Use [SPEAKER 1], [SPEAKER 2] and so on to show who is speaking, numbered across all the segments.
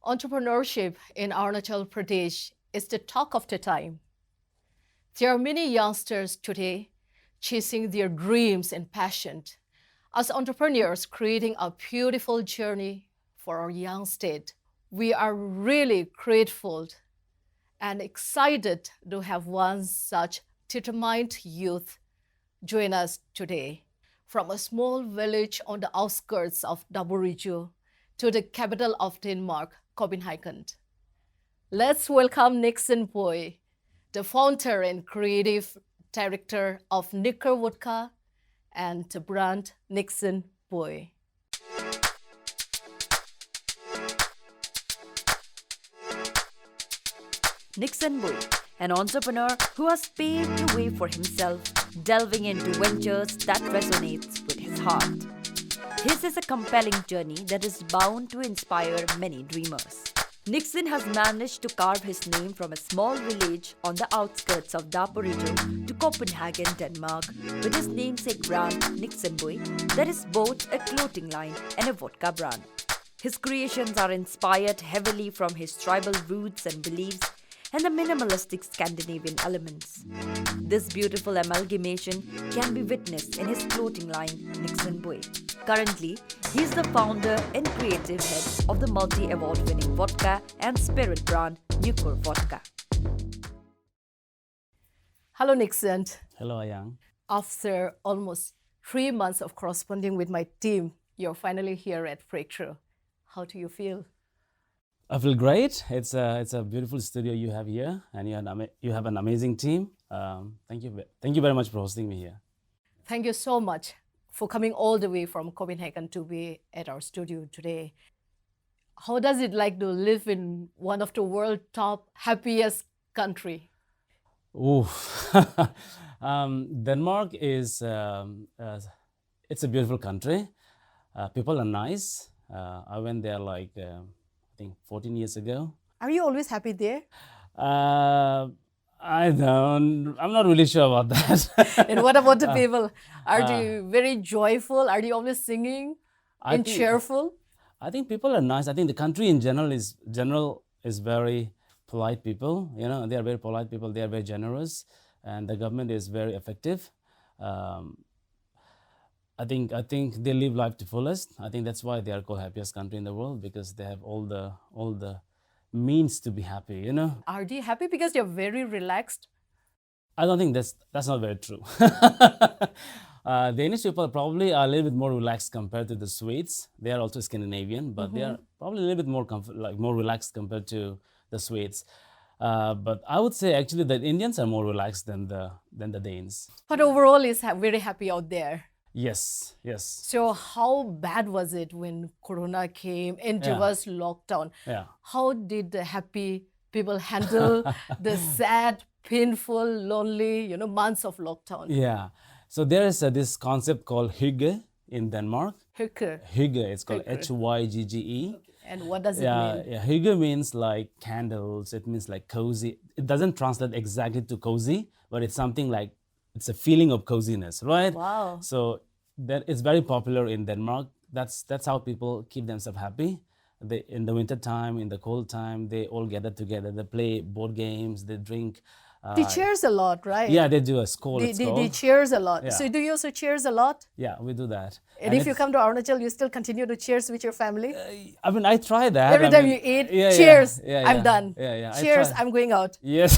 [SPEAKER 1] Entrepreneurship in Arunachal Pradesh is the talk of the time. There are many youngsters today chasing their dreams and passion. As entrepreneurs creating a beautiful journey for our young state, we are really grateful and excited to have one such determined youth join us today. From a small village on the outskirts of Daboriju to the capital of Denmark, Copenhagen. Let's welcome Nixon Bui, the founder and creative director of Liquor Vodka and the brand Nixon Bui.
[SPEAKER 2] Nixon Bui, an entrepreneur who has paved the way for himself, delving into ventures that resonates with his heart. His is a compelling journey that is bound to inspire many dreamers. Nixon has managed to carve his name from a small village on the outskirts of Daboriju to Copenhagen, Denmark, with his namesake brand Nixon Bui that is both a clothing line and a vodka brand. His creations are inspired heavily from his tribal roots and beliefs and the minimalistic Scandinavian elements. This beautiful amalgamation can be witnessed in his clothing line, Nixon Bui. Currently, he is the founder and creative head of the multi-award-winning vodka and spirit brand Linko Vodka.
[SPEAKER 1] Hello, Nixon.
[SPEAKER 3] Hello, Ayang.
[SPEAKER 1] After almost 3 months of corresponding with my team, you're finally here at Breakthrough. How do you feel?
[SPEAKER 3] I feel great. It's a beautiful studio you have here, and you have an amazing team. Thank you very much for hosting me here.
[SPEAKER 1] Thank you so much for coming all the way from Copenhagen to be at our studio today. How does it like to live in one of the world's top happiest country?
[SPEAKER 3] Ooh, Denmark is it's a beautiful country. People are nice. I went there like I think 14 years ago.
[SPEAKER 1] Are you always happy there?
[SPEAKER 3] I'm not really sure about that.
[SPEAKER 1] And what about the people? Are they very joyful? Are they always singing and cheerful?
[SPEAKER 3] I think people are nice. I think the country in general is very polite people. You know, they are very polite people. They are very generous, and the government is very effective. I think they live life to fullest. I think that's why they are called happiest country in the world, because they have all the means to be happy, you know.
[SPEAKER 1] Are they happy because they're very relaxed?
[SPEAKER 3] I don't think that's not very true. Danish people probably are a little bit more relaxed compared to the Swedes. They are also Scandinavian, but they are probably a little bit more more relaxed compared to the Swedes. But I would say actually that Indians are more relaxed than the Danes.
[SPEAKER 1] But overall, is very happy out there.
[SPEAKER 3] Yes.
[SPEAKER 1] So how bad was it when Corona came and there was lockdown?
[SPEAKER 3] Yeah.
[SPEAKER 1] How did the happy people handle the sad, painful, lonely, months of lockdown?
[SPEAKER 3] Yeah. So there is this concept called hygge in Denmark.
[SPEAKER 1] Hygge.
[SPEAKER 3] Hygge. It's called Hygge.
[SPEAKER 1] Okay. And what does it mean?
[SPEAKER 3] Yeah. Hygge means like candles. It means like cozy. It doesn't translate exactly to cozy, but it's something like it's a feeling of coziness, right?
[SPEAKER 1] Wow.
[SPEAKER 3] So that it's very popular in Denmark. That's how people keep themselves happy. They, in the winter time, in the cold time, they all gather together. They play board games. They drink.
[SPEAKER 1] They cheers a lot, right?
[SPEAKER 3] Yeah, they do a skål.
[SPEAKER 1] They cheers a lot.
[SPEAKER 3] Yeah.
[SPEAKER 1] So do you also cheers a lot?
[SPEAKER 3] Yeah, we do that.
[SPEAKER 1] And if you come to Arunachal, you still continue to cheers with your family?
[SPEAKER 3] I mean, I try that.
[SPEAKER 1] Every time you eat, cheers, I'm done.
[SPEAKER 3] Yeah.
[SPEAKER 1] Cheers, I'm going out.
[SPEAKER 3] Yes.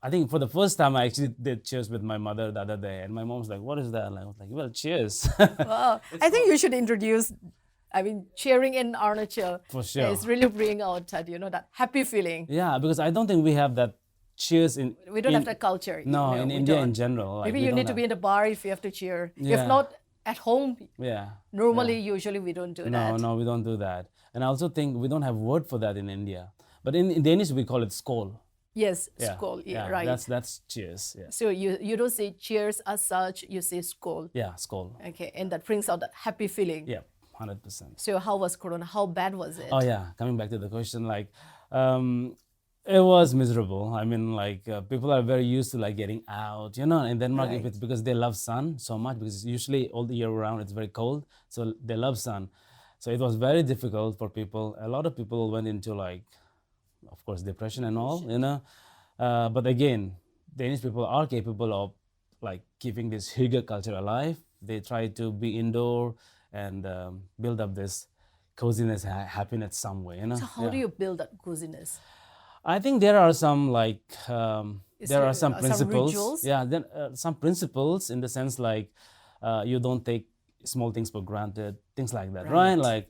[SPEAKER 3] I think for the first time I actually did cheers with my mother the other day, and my mom was like, "What is that?" And I was like, "Well, cheers."
[SPEAKER 1] Wow. I think you should introduce, cheering in Arunachal.
[SPEAKER 3] For sure.
[SPEAKER 1] It's really bringing out that happy feeling.
[SPEAKER 3] Yeah, because I don't think we have that cheers in...
[SPEAKER 1] We don't have that culture.
[SPEAKER 3] No, in India in general.
[SPEAKER 1] Maybe you need to be in the bar if you have to cheer.
[SPEAKER 3] Yeah.
[SPEAKER 1] If not at home, normally,
[SPEAKER 3] Yeah.
[SPEAKER 1] usually we don't do that.
[SPEAKER 3] No, we don't do that. And I also think we don't have word for that in India. But in Danish, we call it skål.
[SPEAKER 1] Yes, skål, right.
[SPEAKER 3] That's cheers. Yeah.
[SPEAKER 1] So you don't say cheers as such, you say skål.
[SPEAKER 3] Yeah, skål.
[SPEAKER 1] Okay, and that brings out that happy feeling.
[SPEAKER 3] Yeah, 100%.
[SPEAKER 1] So how was Corona? How bad was it?
[SPEAKER 3] Oh yeah, coming back to the question, it was miserable. I mean, people are very used to getting out, in Denmark,
[SPEAKER 1] Right.
[SPEAKER 3] if it's because they love sun so much, because usually all the year round it's very cold, so they love sun. So it was very difficult for people. A lot of people went into like, of course, depression and all, you know. But again, Danish people are capable of like keeping this hygge culture alive. They try to be indoor and build up this coziness, happiness some way, you know.
[SPEAKER 1] So how do you build that coziness?
[SPEAKER 3] I think there are some like
[SPEAKER 1] Is
[SPEAKER 3] there
[SPEAKER 1] there
[SPEAKER 3] are some
[SPEAKER 1] some
[SPEAKER 3] principles.
[SPEAKER 1] rituals?
[SPEAKER 3] Yeah, then some principles in the sense like you don't take small things for granted, things like that, right? Like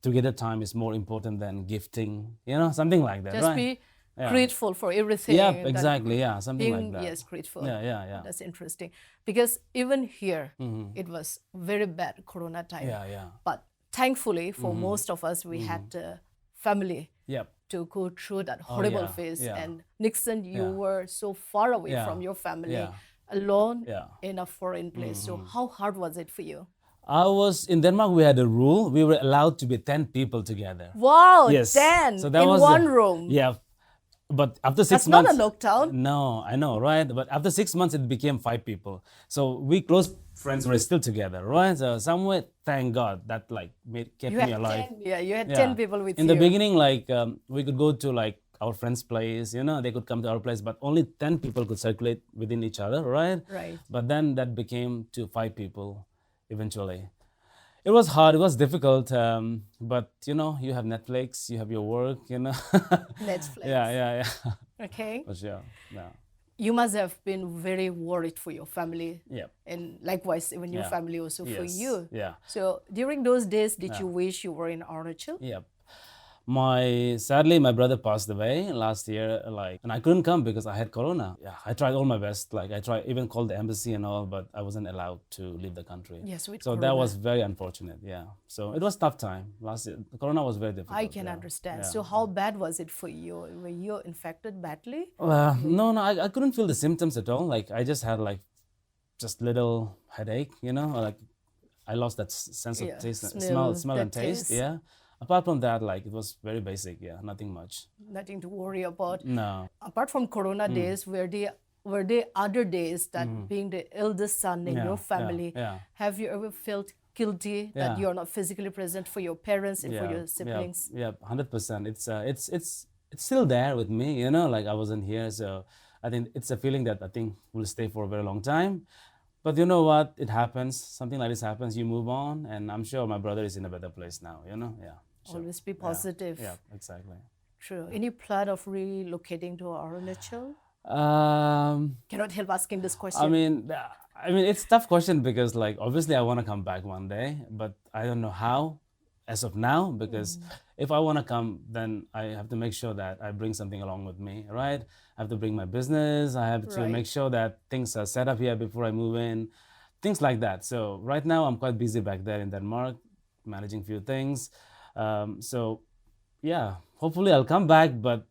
[SPEAKER 3] together time is more important than gifting, you know, something like that,
[SPEAKER 1] Just
[SPEAKER 3] right?
[SPEAKER 1] be
[SPEAKER 3] Yeah.
[SPEAKER 1] grateful for everything.
[SPEAKER 3] Yeah,
[SPEAKER 1] that-
[SPEAKER 3] exactly. Yeah, something like
[SPEAKER 1] being,
[SPEAKER 3] that.
[SPEAKER 1] yes, grateful.
[SPEAKER 3] Yeah.
[SPEAKER 1] That's interesting. Because even here, it was very bad Corona time.
[SPEAKER 3] Yeah.
[SPEAKER 1] But thankfully, for most of us, we had family
[SPEAKER 3] Yep.
[SPEAKER 1] to go through that horrible
[SPEAKER 3] yeah,
[SPEAKER 1] phase.
[SPEAKER 3] yeah.
[SPEAKER 1] And Nixon, you
[SPEAKER 3] Yeah.
[SPEAKER 1] were so far away
[SPEAKER 3] Yeah,
[SPEAKER 1] from your family,
[SPEAKER 3] yeah.
[SPEAKER 1] alone
[SPEAKER 3] Yeah.
[SPEAKER 1] in a foreign place. So how hard was it for you?
[SPEAKER 3] I was in Denmark. We had a rule. We were allowed to be 10 people together.
[SPEAKER 1] Wow,
[SPEAKER 3] Yes.
[SPEAKER 1] 10
[SPEAKER 3] So that
[SPEAKER 1] in
[SPEAKER 3] was
[SPEAKER 1] one
[SPEAKER 3] the-
[SPEAKER 1] room.
[SPEAKER 3] Yeah. But after 6
[SPEAKER 1] That's not
[SPEAKER 3] months.
[SPEAKER 1] a lockdown.
[SPEAKER 3] No, I know, right? But after 6 months, it became 5 people. So we close friends were still together, right? So somewhere, thank God, that like kept
[SPEAKER 1] You had
[SPEAKER 3] me alive.
[SPEAKER 1] 10, you had
[SPEAKER 3] Yeah.
[SPEAKER 1] 10 people with
[SPEAKER 3] In
[SPEAKER 1] you.
[SPEAKER 3] the beginning, like we could go to like our friend's place, you know, they could come to our place, but only 10 people could circulate within each other, right?
[SPEAKER 1] Right.
[SPEAKER 3] But then that became to 5 people eventually. It was hard, it was difficult, but you know, you have Netflix, you have your work, you know.
[SPEAKER 1] Netflix.
[SPEAKER 3] Yeah.
[SPEAKER 1] Okay.
[SPEAKER 3] For sure, yeah.
[SPEAKER 1] You must have been very worried for your family.
[SPEAKER 3] Yep.
[SPEAKER 1] And likewise, even your
[SPEAKER 3] Yeah.
[SPEAKER 1] family also for
[SPEAKER 3] Yes,
[SPEAKER 1] you.
[SPEAKER 3] yeah.
[SPEAKER 1] So during those days, did you wish you were in Arunachal?
[SPEAKER 3] Yep. Sadly, my brother passed away last year, like, and I couldn't come because I had corona. Yeah, I tried all my best. Like, I tried, even called the embassy and all, but I wasn't allowed to leave the country.
[SPEAKER 1] Yes, with
[SPEAKER 3] so that
[SPEAKER 1] corona.
[SPEAKER 3] was very unfortunate. Yeah. So it was tough time last year. Corona was very difficult.
[SPEAKER 1] I can
[SPEAKER 3] yeah.
[SPEAKER 1] understand.
[SPEAKER 3] Yeah.
[SPEAKER 1] So how bad was it for you? Were you infected badly?
[SPEAKER 3] No, I couldn't feel the symptoms at all. Like, I just had like just little headache, you know, or like I lost that sense of
[SPEAKER 1] Yeah,
[SPEAKER 3] taste,
[SPEAKER 1] smell,
[SPEAKER 3] smell
[SPEAKER 1] that
[SPEAKER 3] and taste.
[SPEAKER 1] taste.
[SPEAKER 3] Yeah. Apart from that, like it was very basic. Yeah, nothing much.
[SPEAKER 1] Nothing to worry about.
[SPEAKER 3] No.
[SPEAKER 1] Apart from Corona days, were there other days that being the eldest son in
[SPEAKER 3] Yeah,
[SPEAKER 1] your family,
[SPEAKER 3] yeah.
[SPEAKER 1] have you ever felt guilty that
[SPEAKER 3] Yeah.
[SPEAKER 1] you're not physically present for your parents and for your siblings?
[SPEAKER 3] Yeah, 100%. It's still there with me, you know, like I wasn't here. So I think it's a feeling that I think will stay for a very long time. But you know what? It happens. Something like this happens. You move on. And I'm sure my brother is in a better place now, you know? Yeah. Sure.
[SPEAKER 1] Always be positive.
[SPEAKER 3] Yeah, exactly.
[SPEAKER 1] True. Any plan of relocating to Arunachal? Cannot help asking this question.
[SPEAKER 3] I mean, it's a tough question because, like, obviously, I want to come back one day, but I don't know how, as of now. Because if I want to come, then I have to make sure that I bring something along with me, right? I have to bring my business. I have to
[SPEAKER 1] Right.
[SPEAKER 3] make sure that things are set up here before I move in, things like that. So right now, I'm quite busy back there in Denmark, managing a few things. So, yeah, hopefully I'll come back, but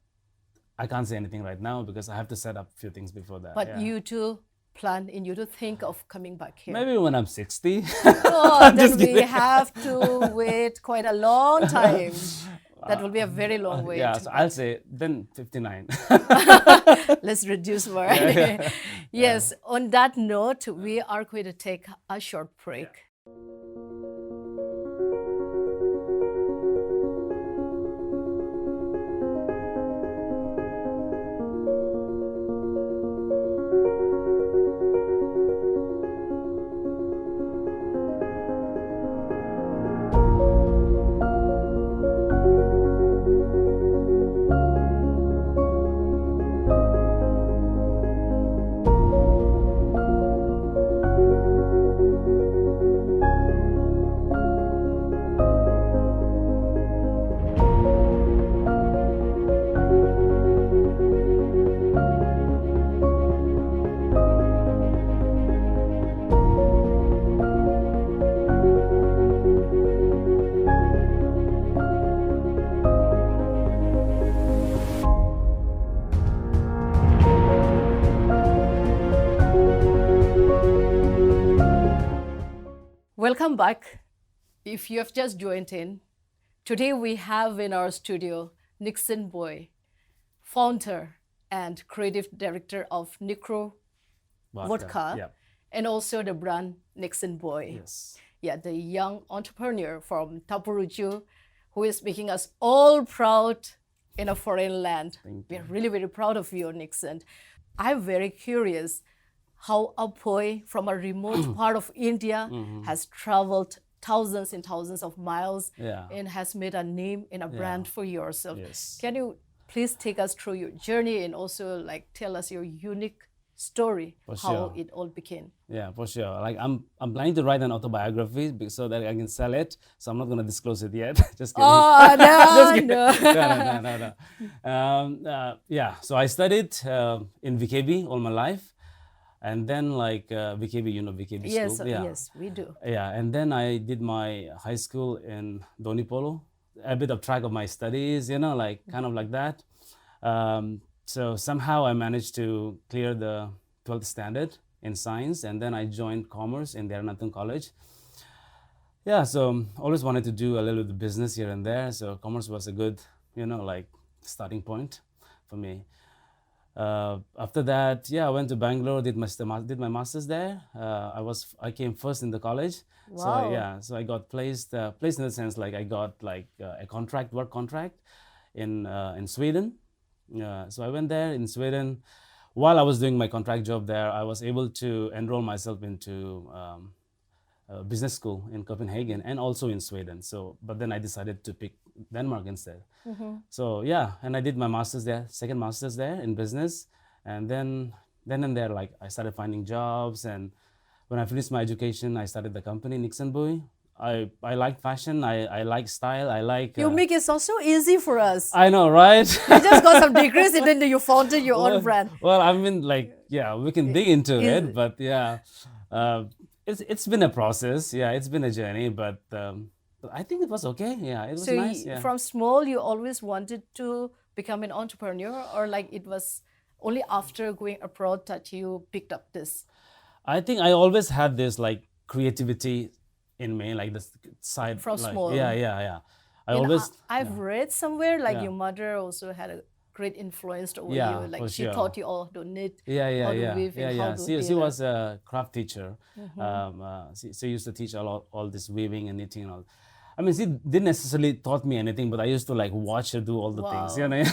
[SPEAKER 3] I can't say anything right now because I have to set up a few things before that.
[SPEAKER 1] But
[SPEAKER 3] yeah.
[SPEAKER 1] you too plan and you do think of coming back here.
[SPEAKER 3] Maybe when I'm 60.
[SPEAKER 1] Oh, then
[SPEAKER 3] Just
[SPEAKER 1] we
[SPEAKER 3] kidding.
[SPEAKER 1] have to wait quite a long time. That will be a very long wait.
[SPEAKER 3] Yeah, so I'll say then 59.
[SPEAKER 1] Let's reduce more. Yes, on that note, we are going to take a short break. Welcome back. If you have just joined in, today we have in our studio Nixon Bui, founder and creative director of Vodka,
[SPEAKER 3] Yeah.
[SPEAKER 1] and also the brand Nixon Bui.
[SPEAKER 3] Yes.
[SPEAKER 1] the young entrepreneur from Tapuruju, who is making us all proud in a foreign land. We are really very proud of you, Nixon. I'm very curious how a boy from a remote part of India has traveled thousands and thousands of miles and has made a name and a brand for yourself.
[SPEAKER 3] Yes.
[SPEAKER 1] Can you please take us through your journey and also like tell us your unique story, how it all began?
[SPEAKER 3] Yeah, for sure. Like I'm planning to write an autobiography so that I can sell it. So I'm not gonna disclose it yet. Just kidding.
[SPEAKER 1] Oh no,
[SPEAKER 3] no. Yeah. So I studied in VKB all my life, and then like VKB, you know VKB school.
[SPEAKER 1] Yes, we do.
[SPEAKER 3] Yeah, and then I did my high school in Doni Polo. A bit of track of my studies, you know, like kind of like that. So somehow I managed to clear the 12th standard in science, and then I joined commerce in the Tatung College. Yeah, so always wanted to do a little bit of business here and there. So commerce was a good, you know, like starting point for me. After that, I went to Bangalore, did my master's there. I came first in the college.
[SPEAKER 1] Wow.
[SPEAKER 3] So I got placed in the sense like I got like a work contract in Sweden. So I went there in Sweden. While I was doing my contract job there, I was able to enroll myself into business school in Copenhagen and also in Sweden. So, but then I decided to pick Denmark instead. So and I did my master's there, second master's there in business, and then and there, like I started finding jobs, and when I finished my education, I started the company Nixon Bui. I like fashion, I like style, I like...
[SPEAKER 1] You make it sound so easy for us.
[SPEAKER 3] I know, right?
[SPEAKER 1] You just got some degrees and then you founded your own brand.
[SPEAKER 3] Well, I mean, like, we can dig into it, but it's been a process. Yeah, it's been a journey, but I think it was okay. Yeah, it was nice.
[SPEAKER 1] So from small, you always wanted to become an entrepreneur, or like it was only after going abroad that you picked up this?
[SPEAKER 3] I think I always had this like creativity in me, like this side.
[SPEAKER 1] From
[SPEAKER 3] like,
[SPEAKER 1] small.
[SPEAKER 3] Yeah.
[SPEAKER 1] I've read somewhere like your mother also had a great influence over you. Like she taught you all to knit, how to weave, and how to
[SPEAKER 3] She was a craft teacher. She used to teach all this weaving and knitting and all. I mean, she didn't necessarily taught me anything, but I used to like watch her do all the things. You know?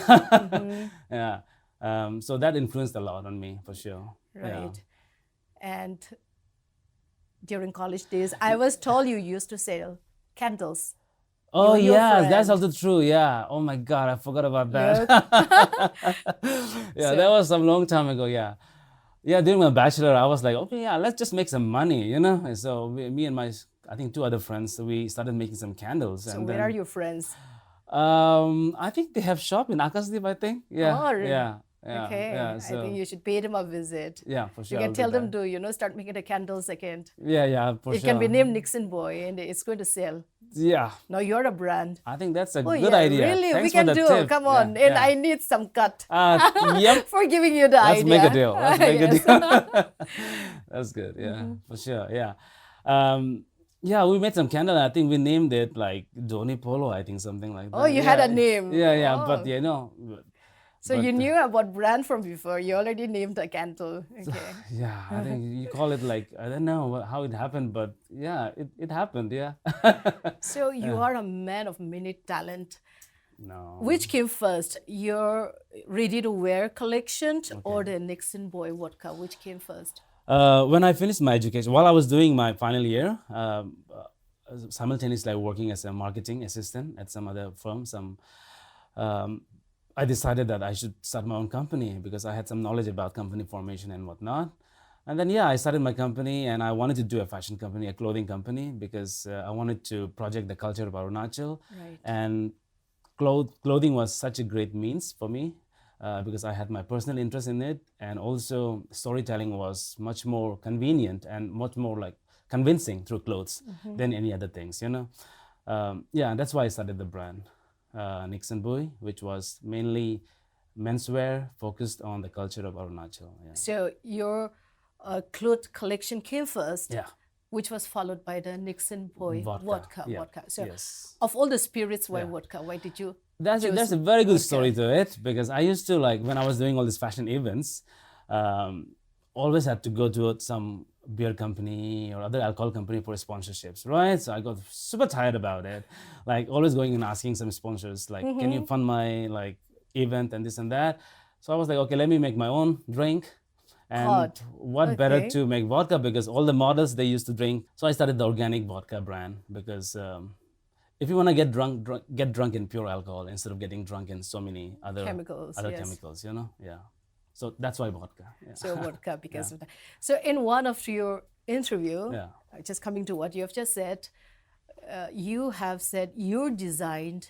[SPEAKER 3] So that influenced a lot on me for sure.
[SPEAKER 1] Right. And during college days, I was told you used to sell candles.
[SPEAKER 3] Oh yeah, that's also true. Yeah. Oh my God, I forgot about that. That was some long time ago. Yeah. During my bachelor, I was like, okay, let's just make some money, you know. And so me and my, I think 2 other friends, we started making some candles.
[SPEAKER 1] So where are your friends?
[SPEAKER 3] I think they have shop in Akasdeep, I think. Yeah.
[SPEAKER 1] Oh, really?
[SPEAKER 3] Yeah.
[SPEAKER 1] Okay,
[SPEAKER 3] so,
[SPEAKER 1] I think you should pay them a visit.
[SPEAKER 3] Yeah, for sure.
[SPEAKER 1] You can tell them to, start making the candles again.
[SPEAKER 3] Yeah, for sure.
[SPEAKER 1] It can be named Nixon Bui and it's going to sell.
[SPEAKER 3] Yeah.
[SPEAKER 1] Now you're a brand.
[SPEAKER 3] I think that's a good idea.
[SPEAKER 1] Really,
[SPEAKER 3] Thanks
[SPEAKER 1] we can
[SPEAKER 3] for the
[SPEAKER 1] do.
[SPEAKER 3] tip.
[SPEAKER 1] Come on, and I need some cut.
[SPEAKER 3] Yep.
[SPEAKER 1] For giving you the
[SPEAKER 3] Let's
[SPEAKER 1] idea.
[SPEAKER 3] make a deal. Let's make a deal. That's good. Yeah, for sure. Yeah. We made some candle. I think we named it like Doni Polo. I think something like that.
[SPEAKER 1] Oh, you had a name.
[SPEAKER 3] Yeah.
[SPEAKER 1] Oh.
[SPEAKER 3] But you know.
[SPEAKER 1] So you knew about brand from before. You already named the candle. Okay.
[SPEAKER 3] Yeah, I think you call it like, I don't know how it happened, but yeah, it happened. Yeah.
[SPEAKER 1] So you are a man of many talent.
[SPEAKER 3] No.
[SPEAKER 1] Which came first, your ready-to-wear collection or the Nixon Bui vodka? Which came first?
[SPEAKER 3] When I finished my education, while I was doing my final year, simultaneously working as a marketing assistant at some other firm, I decided that I should start my own company because I had some knowledge about company formation and whatnot. And then, I started my company and I wanted to do a fashion company, a clothing company, because I wanted to project the culture of Arunachal.
[SPEAKER 1] Right.
[SPEAKER 3] And clothing was such a great means for me because I had my personal interest in it. And also storytelling was much more convenient and much more like convincing through clothes than any other things, you know. That's why I started the brand. Nixon Bui, which was mainly menswear focused on the culture of Arunachal. Yeah.
[SPEAKER 1] So your cloth collection came first, which was followed by the Nixon Bui vodka. So of all the spirits, why vodka? Why did you
[SPEAKER 3] There's a very good story to it, because I used to, like, when I was doing all these fashion events, always had to go to some beer company or other alcohol company for sponsorships, right? So I got super tired about it, like always going and asking some sponsors, like, can you fund my like event and this and that? So I was like, okay, let me make my own drink. And
[SPEAKER 1] God.
[SPEAKER 3] what better
[SPEAKER 1] Okay.
[SPEAKER 3] to make vodka, because all the models, they used to drink. So I started the organic vodka brand, because if you want to get drunk in pure alcohol instead of getting drunk in so many other
[SPEAKER 1] Chemicals, yes.
[SPEAKER 3] chemicals, Yeah. So that's why vodka. Yeah.
[SPEAKER 1] So vodka because of that. So in one of your interview,
[SPEAKER 3] Yeah.
[SPEAKER 1] just coming to what you have just said, you have said your design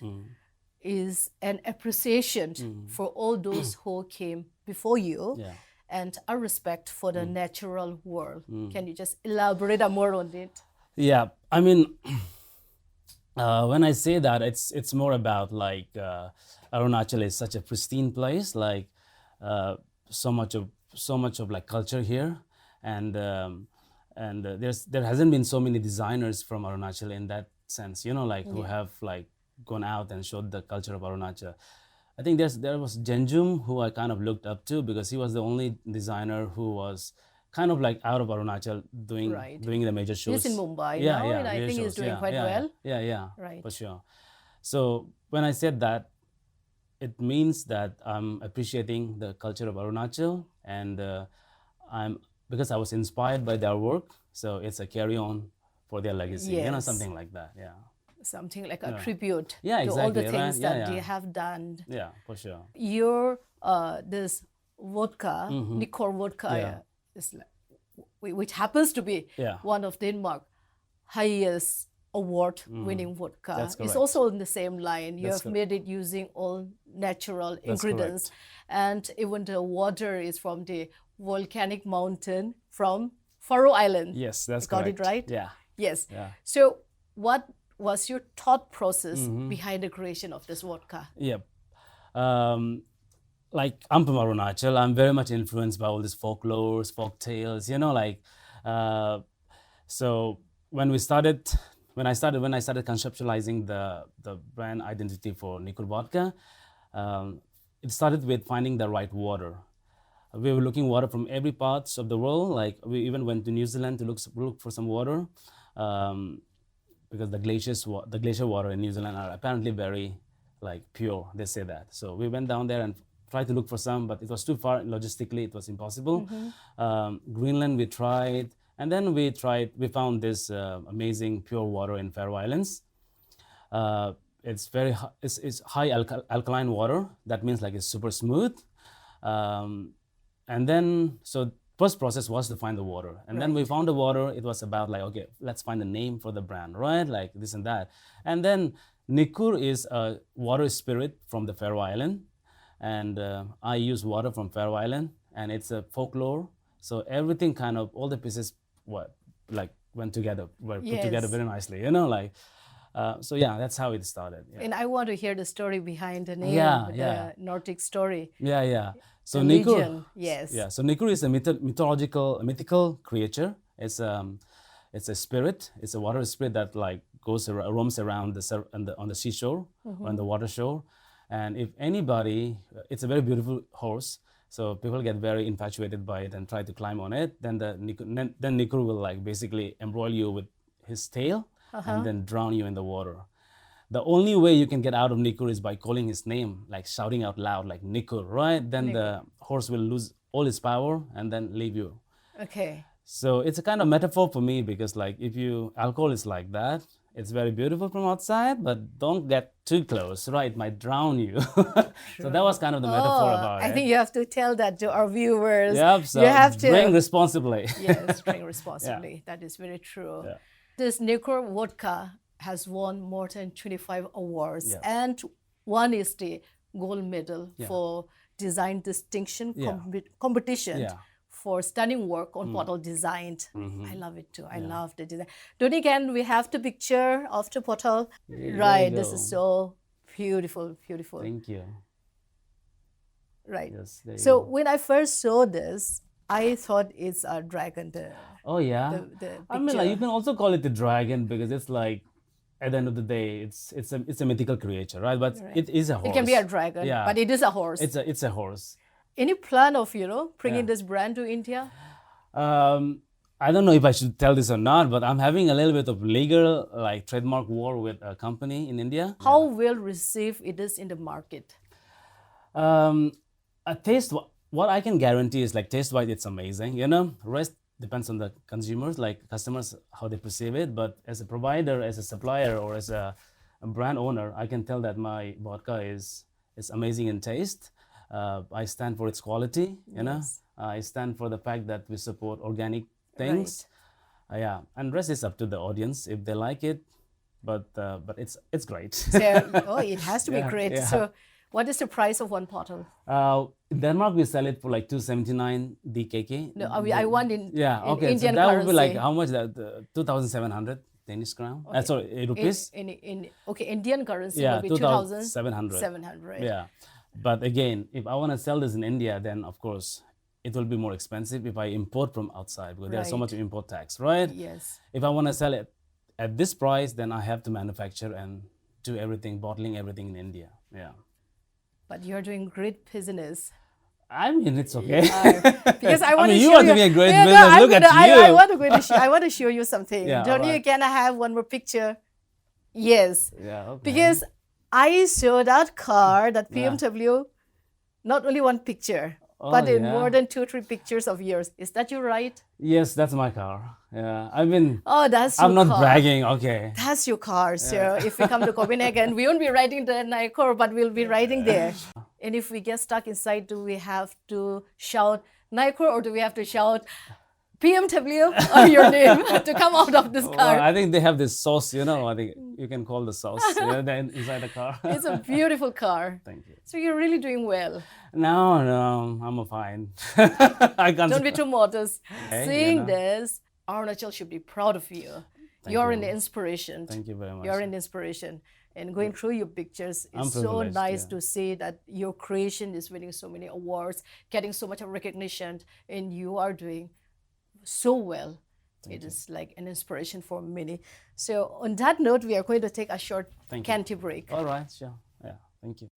[SPEAKER 1] is an appreciation for all those who came before you.
[SPEAKER 3] Yeah.
[SPEAKER 1] And a respect for the natural world. Can you just elaborate more on it?
[SPEAKER 3] Yeah, I mean, when I say that, it's more about like Arunachal is such a pristine place, like so much of like culture here, and there hasn't been so many designers from Arunachal in that sense, like who have like gone out and showed the culture of Arunachal. I think there was Jenjum, who I kind of looked up to, because he was the only designer who was kind of like out of Arunachal doing the major shows.
[SPEAKER 1] He's in Mumbai now, and I
[SPEAKER 3] major
[SPEAKER 1] think he's
[SPEAKER 3] shows.
[SPEAKER 1] doing quite well.
[SPEAKER 3] Yeah,
[SPEAKER 1] Right.
[SPEAKER 3] for sure. So when I said that, it means that I'm appreciating the culture of Arunachal, and because I was inspired by their work, so it's a carry on for their legacy,
[SPEAKER 1] Yes.
[SPEAKER 3] something like that. Yeah.
[SPEAKER 1] Something like a tribute
[SPEAKER 3] Yeah,
[SPEAKER 1] to all the
[SPEAKER 3] exactly, right?
[SPEAKER 1] things
[SPEAKER 3] Yeah,
[SPEAKER 1] that
[SPEAKER 3] yeah.
[SPEAKER 1] they have done.
[SPEAKER 3] Yeah, for sure.
[SPEAKER 1] Your this vodka, Nikor vodka, is like, which happens to be
[SPEAKER 3] Yeah.
[SPEAKER 1] one of Denmark highest award-winning vodka.
[SPEAKER 3] That's
[SPEAKER 1] It's
[SPEAKER 3] correct.
[SPEAKER 1] also in the same line. You
[SPEAKER 3] That's
[SPEAKER 1] have made it using all natural
[SPEAKER 3] That's
[SPEAKER 1] ingredients, and even the water is from the volcanic mountain from Faroe Island.
[SPEAKER 3] Yes, that's
[SPEAKER 1] Got
[SPEAKER 3] correct.
[SPEAKER 1] it right?
[SPEAKER 3] Yeah.
[SPEAKER 1] Yes.
[SPEAKER 3] Yeah.
[SPEAKER 1] So what was your thought process behind the creation of this vodka?
[SPEAKER 3] Yeah. Like I'm from Arunachal, I'm very much influenced by all these folklores, folk tales, so when I started conceptualizing the brand identity for Nikor vodka, it started with finding the right water. We were looking water from every parts of the world. Like we even went to New Zealand to look for some water, because the glacier water in New Zealand are apparently very like pure. They say that. So we went down there and tried to look for some, but it was too far logistically. It was impossible. Greenland we tried, and then we found this amazing pure water in Faroe Islands. It's high alkaline water. That means like it's super smooth. And then, so first process was to find the water. And then we found the water. It was about like, okay, let's find a name for the brand, right? Like this and that. And then Nikor is a water spirit from the Faroe Island. And I use water from Faroe Island, and it's a folklore. So everything kind of, all the pieces were put together very nicely, so yeah, that's how it started. Yeah.
[SPEAKER 1] And I want to hear the story behind the name,
[SPEAKER 3] Yeah.
[SPEAKER 1] the Nordic story.
[SPEAKER 3] Yeah. So
[SPEAKER 1] The
[SPEAKER 3] Nikor,
[SPEAKER 1] legend, yes.
[SPEAKER 3] Yeah. So Nikor is a mythical creature. It's a spirit. It's a water spirit that like roams around on the seashore or on the water shore. And if anybody, it's a very beautiful horse. So people get very infatuated by it and try to climb on it. Then Nikor will like basically embroil you with his tail and then drown you in the water. The only way you can get out of Nikor is by calling his name, like shouting out loud, like Nikor, right? Then the horse will lose all his power and then leave you.
[SPEAKER 1] Okay.
[SPEAKER 3] So it's a kind of metaphor for me, because like alcohol is like that. It's very beautiful from outside, but don't get too close, right? It might drown you. So that was kind of the metaphor about it.
[SPEAKER 1] I think you have to tell that to our viewers.
[SPEAKER 3] Yep, so
[SPEAKER 1] you have to
[SPEAKER 3] drink responsibly.
[SPEAKER 1] Yes, drink responsibly. That is very true.
[SPEAKER 3] Yeah.
[SPEAKER 1] This Nikor vodka has won more than 25 awards,
[SPEAKER 3] Yeah.
[SPEAKER 1] and one is the gold medal
[SPEAKER 3] Yeah.
[SPEAKER 1] for design distinction
[SPEAKER 3] Yeah.
[SPEAKER 1] competition.
[SPEAKER 3] Yeah.
[SPEAKER 1] For stunning work on bottle design. I love it too. I love the design. Doni, can we have the picture of the bottle?
[SPEAKER 3] There
[SPEAKER 1] Right,
[SPEAKER 3] you
[SPEAKER 1] this
[SPEAKER 3] go.
[SPEAKER 1] is so beautiful.
[SPEAKER 3] Thank you.
[SPEAKER 1] Right.
[SPEAKER 3] Yes, there you
[SPEAKER 1] So
[SPEAKER 3] go.
[SPEAKER 1] when I first saw this, I thought it's a dragon.
[SPEAKER 3] Oh yeah.
[SPEAKER 1] the
[SPEAKER 3] I mean, like,
[SPEAKER 1] picture.
[SPEAKER 3] you can also call it the dragon, because it's like, at the end of the day, it's a mythical creature, right? But it is a horse.
[SPEAKER 1] It can be a dragon,
[SPEAKER 3] Yeah.
[SPEAKER 1] but it is a horse.
[SPEAKER 3] It's a horse.
[SPEAKER 1] Any plan of bringing
[SPEAKER 3] Yeah.
[SPEAKER 1] this brand to India?
[SPEAKER 3] I don't know if I should tell this or not, but I'm having a little bit of legal, like trademark war with a company in India.
[SPEAKER 1] How well received it is in the market?
[SPEAKER 3] A taste, what I can guarantee is like taste-wise, it's amazing. You know, rest depends on the consumers, like customers, how they perceive it. But as a provider, as a supplier, or as a brand owner, I can tell that my vodka is amazing in taste. I stand for its quality. You know, I stand for the fact that we support organic things.
[SPEAKER 1] Right.
[SPEAKER 3] Yeah, and rest is up to the audience if they like it. But it's great.
[SPEAKER 1] So, it has to be great.
[SPEAKER 3] Yeah.
[SPEAKER 1] So, what is the price of one bottle?
[SPEAKER 3] In Denmark, we sell it for like 279 DKK.
[SPEAKER 1] No, I want in
[SPEAKER 3] okay.
[SPEAKER 1] Indian
[SPEAKER 3] so that
[SPEAKER 1] currency.
[SPEAKER 3] would be like how much? That 2,700 Danish crown.
[SPEAKER 1] Okay.
[SPEAKER 3] Sorry, rupees.
[SPEAKER 1] Indian currency
[SPEAKER 3] Yeah,
[SPEAKER 1] will be
[SPEAKER 3] 2,700.
[SPEAKER 1] 700.
[SPEAKER 3] Yeah, but again, if I want to sell this in India, then of course it will be more expensive if I import from outside because there's so
[SPEAKER 1] Right.
[SPEAKER 3] much import tax, right?
[SPEAKER 1] Yes.
[SPEAKER 3] If I want to sell it at this price, then I have to manufacture and do everything, bottling everything in India. Yeah.
[SPEAKER 1] But you're doing great business.
[SPEAKER 3] I mean, it's okay.
[SPEAKER 1] Because I want to
[SPEAKER 3] you
[SPEAKER 1] show
[SPEAKER 3] are doing a great business.
[SPEAKER 1] No,
[SPEAKER 3] Look at
[SPEAKER 1] I
[SPEAKER 3] you.
[SPEAKER 1] want to show you something.
[SPEAKER 3] Yeah,
[SPEAKER 1] Doni,
[SPEAKER 3] alright.
[SPEAKER 1] can I have one more picture? Yes.
[SPEAKER 3] Yeah, okay.
[SPEAKER 1] Because I saw that car, that
[SPEAKER 3] Yeah.
[SPEAKER 1] BMW, not only one picture,
[SPEAKER 3] Oh,
[SPEAKER 1] but in
[SPEAKER 3] yeah.
[SPEAKER 1] more than 2-3 pictures of yours. Is that you right?
[SPEAKER 3] Yes, that's my car. Yeah, I mean,
[SPEAKER 1] Oh, that's your
[SPEAKER 3] I'm not
[SPEAKER 1] car.
[SPEAKER 3] bragging. Okay.
[SPEAKER 1] That's your car. So if we come to Copenhagen, we won't be riding the Nycor, but we'll be riding there. And if we get stuck inside, do we have to shout Nycor or do we have to shout BMW or your name to come out of this
[SPEAKER 3] Well,
[SPEAKER 1] car?
[SPEAKER 3] I think they have this sauce, you know. I think you can call the sauce inside the car.
[SPEAKER 1] It's a beautiful car.
[SPEAKER 3] Thank you.
[SPEAKER 1] So you're really doing well.
[SPEAKER 3] No, I'm fine. I can't.
[SPEAKER 1] Don't be too modest.
[SPEAKER 3] Hey,
[SPEAKER 1] Seeing
[SPEAKER 3] you know.
[SPEAKER 1] this, Arunachal should be proud of you. You're an inspiration.
[SPEAKER 3] Thank you very much.
[SPEAKER 1] You're an inspiration. And going through your pictures,
[SPEAKER 3] I'm
[SPEAKER 1] it's so
[SPEAKER 3] privileged,
[SPEAKER 1] nice
[SPEAKER 3] yeah.
[SPEAKER 1] to see that your creation is winning so many awards, getting so much of recognition, and you are doing so well. It is like an inspiration for many. So on that note, we are going to take a short
[SPEAKER 3] Thank you.
[SPEAKER 1] canty break.
[SPEAKER 3] All right, sure. Yeah, thank you.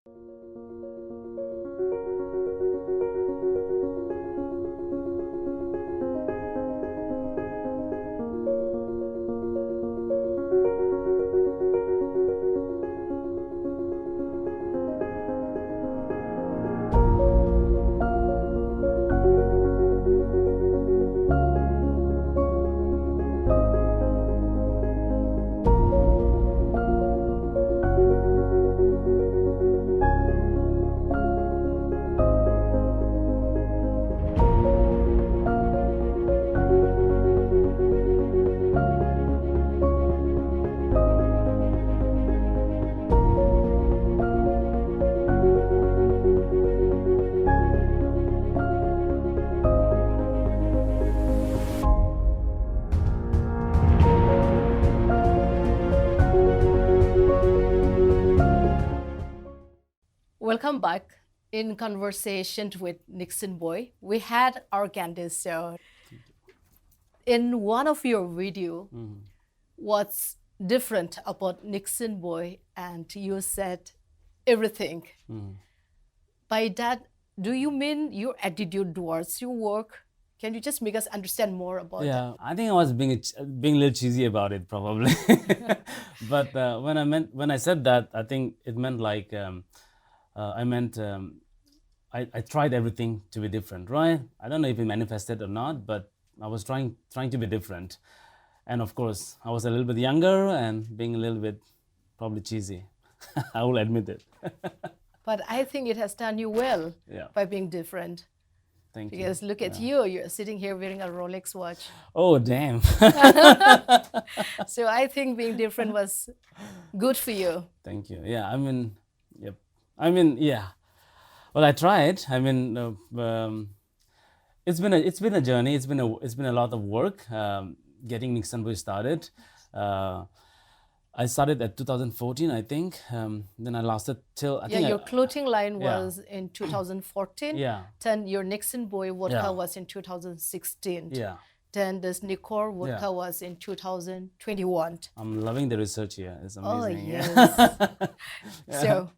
[SPEAKER 1] Welcome back. In conversation with Nixon Bui, we had our candy show. In one of your video, what's different about Nixon Bui, and you said everything. By that, do you mean your attitude towards your work? Can you just make us understand more about that?
[SPEAKER 3] Yeah, I think I was being a little cheesy about it, probably. But when I said that, I think it meant like I tried everything to be different, right? I don't know if it manifested or not, but I was trying to be different, and of course, I was a little bit younger and being a little bit probably cheesy. I will admit it.
[SPEAKER 1] But I think it has done you well
[SPEAKER 3] Yeah.
[SPEAKER 1] by being different.
[SPEAKER 3] Thank you.
[SPEAKER 1] Because look at you, you're sitting here wearing a Rolex watch.
[SPEAKER 3] Oh, damn.
[SPEAKER 1] So I think being different was good for you.
[SPEAKER 3] Thank you. Yeah, I mean, yep. I mean, yeah. Well, I tried. I mean, it's been a journey. It's been a lot of work getting Nixon Bui started. I started at 2014, I think. Then I lasted till I think
[SPEAKER 1] Your clothing line
[SPEAKER 3] yeah.
[SPEAKER 1] was in 2014.
[SPEAKER 3] Yeah.
[SPEAKER 1] Then your Nixon Bui vodka
[SPEAKER 3] Yeah.
[SPEAKER 1] was in 2016.
[SPEAKER 3] Yeah.
[SPEAKER 1] Then this Nicor vodka
[SPEAKER 3] Yeah.
[SPEAKER 1] was in 2021.
[SPEAKER 3] I'm loving the research here. It's
[SPEAKER 1] Oh
[SPEAKER 3] amazing.
[SPEAKER 1] yes. So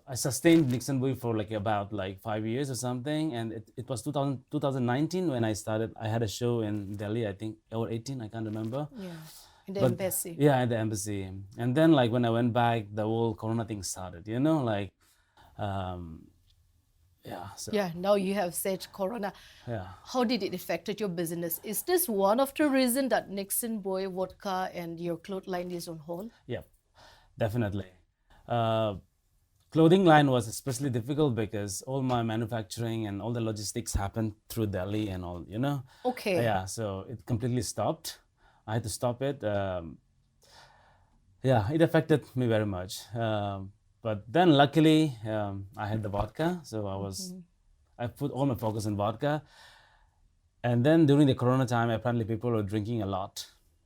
[SPEAKER 3] I sustained Nixon Bui for like about like 5 years or something, and it was 2019 when I started. I had a show in Delhi, I think, or 18, I can't remember.
[SPEAKER 1] Yeah. In the
[SPEAKER 3] But
[SPEAKER 1] embassy.
[SPEAKER 3] yeah, at the embassy. And then like when I went back, the whole Corona thing started. Like, yeah. So
[SPEAKER 1] Yeah, now you have said Corona.
[SPEAKER 3] yeah.
[SPEAKER 1] How did it affect your business? Is this one of the reasons that Nixon Bui vodka and your cloth line is on hold?
[SPEAKER 3] Yeah, definitely. Clothing line was especially difficult because all my manufacturing and all the logistics happened through Delhi and all.
[SPEAKER 1] Okay.
[SPEAKER 3] Yeah, so it completely stopped. I had to stop it. Yeah, it affected me very much. But then luckily, I had the vodka, so I put all my focus on vodka. And then during the Corona time, apparently people were drinking a lot,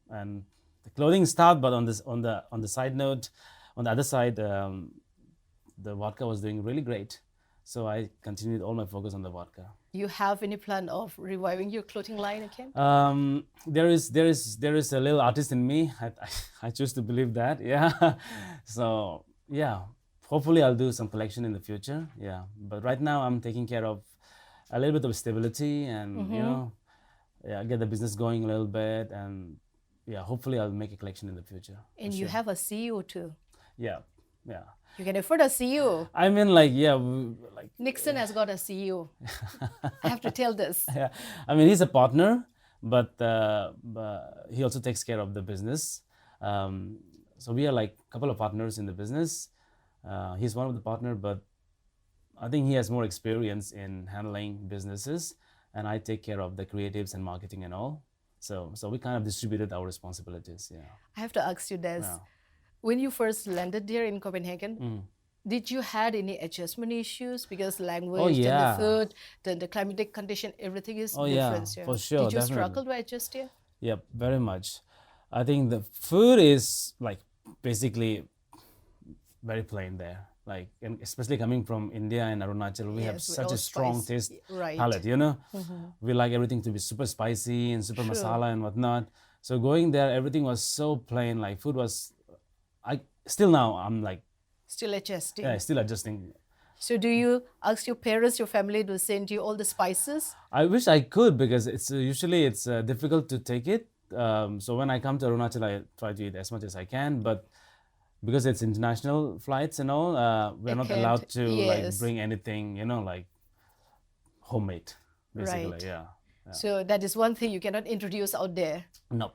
[SPEAKER 3] and the clothing stopped. But on the side note, on the other side, the vodka was doing really great. So I continued all my focus on the vodka.
[SPEAKER 1] You have any plan of reviving your clothing line again?
[SPEAKER 3] There is a little artist in me. I choose to believe that. Yeah. So yeah, hopefully I'll do some collection in the future. Yeah. But right now I'm taking care of a little bit of stability and yeah, get the business going a little bit, and yeah, hopefully I'll make a collection in the future.
[SPEAKER 1] And you have a CEO too.
[SPEAKER 3] Yeah. Yeah.
[SPEAKER 1] You can afford a CEO.
[SPEAKER 3] I mean, like, yeah, like
[SPEAKER 1] Nixon has got a CEO. I have to tell this.
[SPEAKER 3] yeah. I mean, he's a partner, but he also takes care of the business. So we are like a couple of partners in the business. He's one of the partner, but I think he has more experience in handling businesses, and I take care of the creatives and marketing and all. So we kind of distributed our responsibilities. Yeah.
[SPEAKER 1] I have to ask you this.
[SPEAKER 3] Yeah.
[SPEAKER 1] When you first landed there in Copenhagen, did you had any adjustment issues? Because language,
[SPEAKER 3] yeah.
[SPEAKER 1] then the food, then the climatic condition, everything is different.
[SPEAKER 3] Yeah, for sure.
[SPEAKER 1] Did you
[SPEAKER 3] definitely.
[SPEAKER 1] struggle to adjust here?
[SPEAKER 3] Yep, very much. I think the food is like basically very plain there. Like, and especially coming from India and Arunachal, we have
[SPEAKER 1] Yes, with
[SPEAKER 3] such
[SPEAKER 1] all
[SPEAKER 3] a strong
[SPEAKER 1] spice.
[SPEAKER 3] taste
[SPEAKER 1] Right.
[SPEAKER 3] palette, We like everything to be super spicy and super
[SPEAKER 1] True.
[SPEAKER 3] masala and whatnot. So going there, everything was so plain. Like food was, still now I'm like,
[SPEAKER 1] Still adjusting.
[SPEAKER 3] yeah, still adjusting.
[SPEAKER 1] So do you ask your parents, your family to send you all the spices?
[SPEAKER 3] I wish I could, because it's usually it's difficult to take it. So when I come to Arunachal, I try to eat as much as I can, but because it's international flights and all, we're not allowed to like bring anything, like homemade, basically.
[SPEAKER 1] Right.
[SPEAKER 3] Yeah.
[SPEAKER 1] So that is one thing you cannot introduce out there.
[SPEAKER 3] No.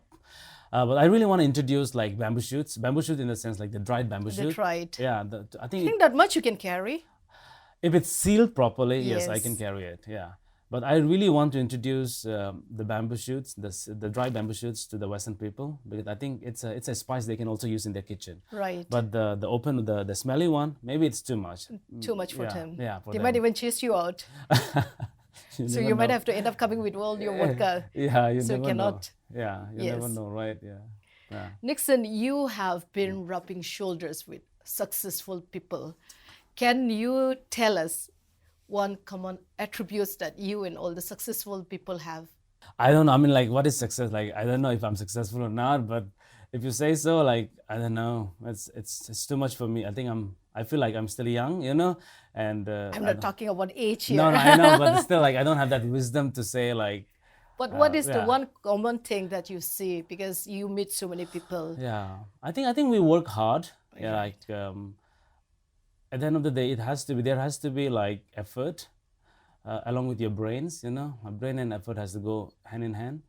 [SPEAKER 3] But I really want to introduce like bamboo shoots in the sense like the dried bamboo shoot.
[SPEAKER 1] The dried.
[SPEAKER 3] Yeah, I
[SPEAKER 1] I
[SPEAKER 3] think
[SPEAKER 1] think that much you can carry.
[SPEAKER 3] if it's sealed properly, yes, I
[SPEAKER 1] Yes.
[SPEAKER 3] can carry it. Yeah. But I really want to introduce the bamboo shoots, the dry bamboo shoots to the Western people, because I think it's a spice they can also use in their kitchen.
[SPEAKER 1] Right.
[SPEAKER 3] But the open, the smelly one, maybe it's too much.
[SPEAKER 1] Too much for
[SPEAKER 3] Yeah,
[SPEAKER 1] them.
[SPEAKER 3] yeah, for
[SPEAKER 1] They
[SPEAKER 3] them.
[SPEAKER 1] might even chase you out. So
[SPEAKER 3] never
[SPEAKER 1] you might
[SPEAKER 3] know.
[SPEAKER 1] have to end up coming with all your vodka.
[SPEAKER 3] Yeah, you
[SPEAKER 1] So
[SPEAKER 3] never
[SPEAKER 1] cannot.
[SPEAKER 3] know. Yeah, you never
[SPEAKER 1] Yes.
[SPEAKER 3] know, right? Yeah. Yeah.
[SPEAKER 1] Nixon, you have been rubbing shoulders with successful people. Can you tell us one common attributes that you and all the successful people have?
[SPEAKER 3] I don't know. I mean, like, what is success? Like, I don't know if I'm successful or not, but if you say so, like, I don't know. It's too much for me. I feel like I'm still young, and
[SPEAKER 1] I'm not talking about age here.
[SPEAKER 3] No, I know, but still, like, I don't have that wisdom to say, like,
[SPEAKER 1] But what is the
[SPEAKER 3] yeah.
[SPEAKER 1] one common thing that you see, because you meet so many people?
[SPEAKER 3] yeah. I think we work hard. Yeah, like, at the end of the day, there has to be like effort along with your brains. A brain and effort has to go hand in hand.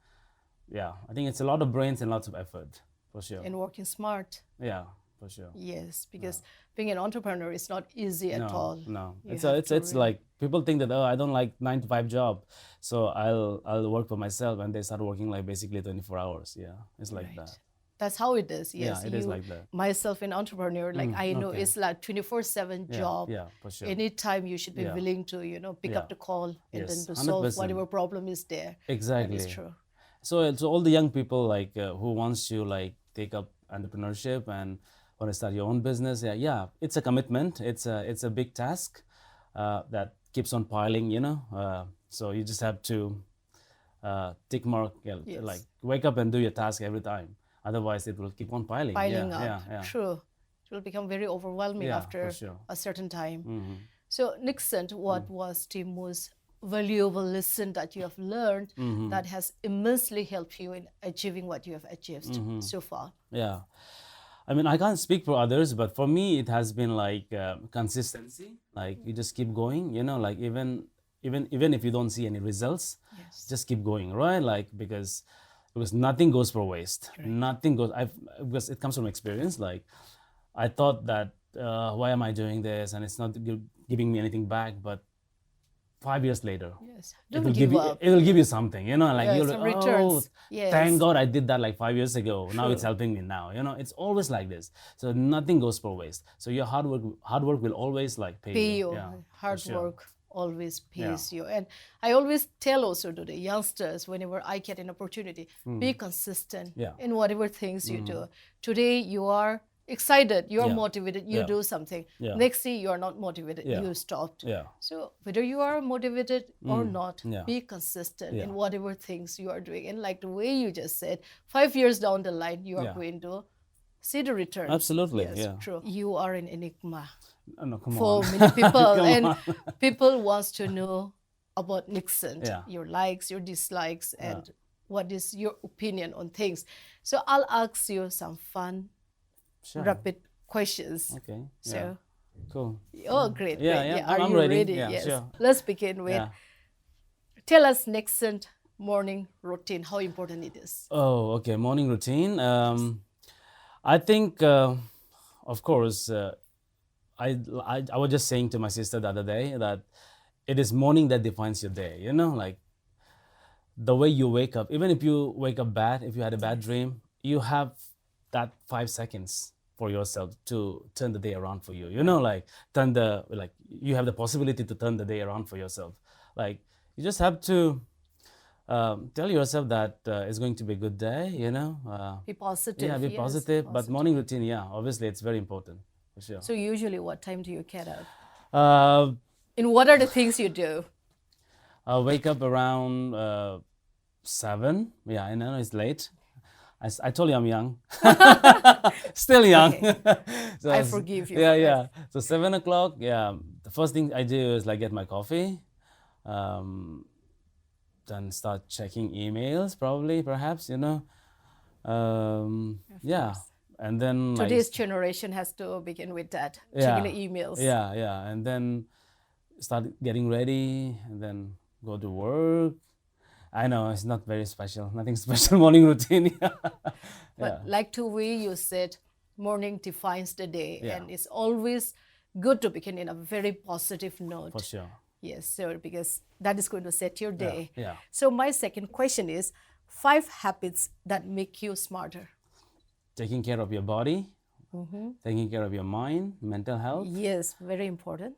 [SPEAKER 3] Yeah, I think it's a lot of brains and lots of effort, for sure.
[SPEAKER 1] And working smart.
[SPEAKER 3] Yeah, for sure.
[SPEAKER 1] Yes, because being an entrepreneur is not easy at all.
[SPEAKER 3] No,
[SPEAKER 1] You
[SPEAKER 3] it's
[SPEAKER 1] have to
[SPEAKER 3] it's like people think that, I don't like 9-to-5 job, so I'll work for myself, and they start working like basically 24 hours. Yeah, it's like
[SPEAKER 1] Right.
[SPEAKER 3] that.
[SPEAKER 1] That's how it is. Yes,
[SPEAKER 3] Yeah, it is like that.
[SPEAKER 1] Myself, an entrepreneur, like I know
[SPEAKER 3] okay.
[SPEAKER 1] it's like 24/7
[SPEAKER 3] Yeah,
[SPEAKER 1] job.
[SPEAKER 3] yeah, for sure.
[SPEAKER 1] Anytime you should be
[SPEAKER 3] Yeah.
[SPEAKER 1] willing to, pick
[SPEAKER 3] Yeah.
[SPEAKER 1] up the call and
[SPEAKER 3] Yes,
[SPEAKER 1] then to solve
[SPEAKER 3] 100%.
[SPEAKER 1] whatever problem is there.
[SPEAKER 3] Exactly.
[SPEAKER 1] That is true.
[SPEAKER 3] So all the young people like who wants to like take up entrepreneurship and want to start your own business, yeah, it's a commitment. It's a big task that keeps on piling, so you just have to tick mark,
[SPEAKER 1] Yes.
[SPEAKER 3] like wake up and do your task every time. Otherwise, it will keep on piling.
[SPEAKER 1] Piling
[SPEAKER 3] yeah,
[SPEAKER 1] up.
[SPEAKER 3] Yeah, yeah.
[SPEAKER 1] True. will become very overwhelming
[SPEAKER 3] Yeah,
[SPEAKER 1] after
[SPEAKER 3] for sure.
[SPEAKER 1] a certain time.
[SPEAKER 3] Mhm.
[SPEAKER 1] So, Nixon, what was the most valuable lesson that you have learned
[SPEAKER 3] Mm-hmm.
[SPEAKER 1] that has immensely helped you in achieving what you have achieved
[SPEAKER 3] Mm-hmm.
[SPEAKER 1] so far?
[SPEAKER 3] Yeah. I mean, I can't speak for others, but for me, it has been like consistency. Like you just keep going, you know, like even if you don't see any results,
[SPEAKER 1] Yes.
[SPEAKER 3] just keep going, right? Like because nothing goes for waste.
[SPEAKER 1] Correct.
[SPEAKER 3] Nothing goes. Because it comes from experience. Like I thought that why am I doing this, and it's not giving me anything back, but 5 years later,
[SPEAKER 1] Yes.
[SPEAKER 3] it
[SPEAKER 1] Don't
[SPEAKER 3] will
[SPEAKER 1] give
[SPEAKER 3] give you
[SPEAKER 1] up.
[SPEAKER 3] it will give you something, you know, like
[SPEAKER 1] Yeah,
[SPEAKER 3] you'll
[SPEAKER 1] some
[SPEAKER 3] oh,
[SPEAKER 1] returns. Yes.
[SPEAKER 3] thank God I did that like 5 years ago. Now it's
[SPEAKER 1] True.
[SPEAKER 3] helping me now, you know. It's always like this. So nothing goes for waste. So your hard work will always like pay you.
[SPEAKER 1] You.
[SPEAKER 3] Yeah,
[SPEAKER 1] Hard
[SPEAKER 3] for sure.
[SPEAKER 1] work always pays you. And I always tell also to the youngsters, whenever I get an opportunity, be consistent
[SPEAKER 3] Yeah.
[SPEAKER 1] in whatever things you do. Today you are excited, you are
[SPEAKER 3] Yeah.
[SPEAKER 1] motivated, you
[SPEAKER 3] Yeah.
[SPEAKER 1] do something.
[SPEAKER 3] Yeah.
[SPEAKER 1] Next day you are not motivated,
[SPEAKER 3] Yeah.
[SPEAKER 1] you stopped.
[SPEAKER 3] Yeah.
[SPEAKER 1] So whether you are motivated or not,
[SPEAKER 3] Yeah.
[SPEAKER 1] be consistent
[SPEAKER 3] Yeah.
[SPEAKER 1] in whatever things you are doing. And like the way you just said, 5 years down the line, you are
[SPEAKER 3] Yeah.
[SPEAKER 1] going to see the returns.
[SPEAKER 3] Absolutely,
[SPEAKER 1] Yes,
[SPEAKER 3] yeah.
[SPEAKER 1] true. You are an enigma
[SPEAKER 3] No, come
[SPEAKER 1] for
[SPEAKER 3] on.
[SPEAKER 1] many people.
[SPEAKER 3] Come
[SPEAKER 1] And
[SPEAKER 3] on.
[SPEAKER 1] people wants to know about Nixon,
[SPEAKER 3] Yeah.
[SPEAKER 1] your likes, your dislikes, and what is your opinion on things. So I'll ask you some fun,
[SPEAKER 3] Sure.
[SPEAKER 1] rapid questions.
[SPEAKER 3] Okay.
[SPEAKER 1] So,
[SPEAKER 3] Yeah. Cool.
[SPEAKER 1] oh, great.
[SPEAKER 3] Yeah,
[SPEAKER 1] great.
[SPEAKER 3] yeah,
[SPEAKER 1] Are
[SPEAKER 3] I'm
[SPEAKER 1] you
[SPEAKER 3] ready.
[SPEAKER 1] ready?
[SPEAKER 3] Yeah,
[SPEAKER 1] Yes.
[SPEAKER 3] sure.
[SPEAKER 1] Let's begin with,
[SPEAKER 3] Yeah.
[SPEAKER 1] tell us Nixon morning routine, how important it is.
[SPEAKER 3] Oh, okay. Morning routine. I think, of course, I was just saying to my sister the other day that it is morning that defines your day. You know, like the way you wake up. Even if you wake up bad, if you had a bad dream, you have that 5 seconds for yourself to turn the day around for you. You know, like you have the possibility to turn the day around for yourself. Like you just have to tell yourself that it's going to be a good day. You know.
[SPEAKER 1] Be positive.
[SPEAKER 3] Yeah, be
[SPEAKER 1] yes,
[SPEAKER 3] positive. But morning routine, yeah, obviously it's very important for sure.
[SPEAKER 1] So usually what time do you get up?
[SPEAKER 3] Uh,
[SPEAKER 1] And what are the things you do?
[SPEAKER 3] I wake up around 7. Yeah, I know it's late. I told you I'm young. Still young. So
[SPEAKER 1] I forgive you
[SPEAKER 3] Yeah,
[SPEAKER 1] for
[SPEAKER 3] yeah. So 7 o'clock. Yeah, the first thing I do is like get my coffee. Then start checking emails, perhaps, you know. Yeah, and then like
[SPEAKER 1] Today's generation has to begin with that,
[SPEAKER 3] Yeah.
[SPEAKER 1] checking the emails.
[SPEAKER 3] Yeah, and then start getting ready, and then go to work. I know it's not very special, nothing special morning routine.
[SPEAKER 1] But like Tuwi, you said, morning defines the day,
[SPEAKER 3] Yeah.
[SPEAKER 1] and it's always good to begin in a very positive note.
[SPEAKER 3] For sure.
[SPEAKER 1] Yes, so because that is going to set your day.
[SPEAKER 3] Yeah.
[SPEAKER 1] So my second question is, 5 habits that make you smarter.
[SPEAKER 3] Taking care of your body, taking care of your mind, mental health.
[SPEAKER 1] Yes, very important.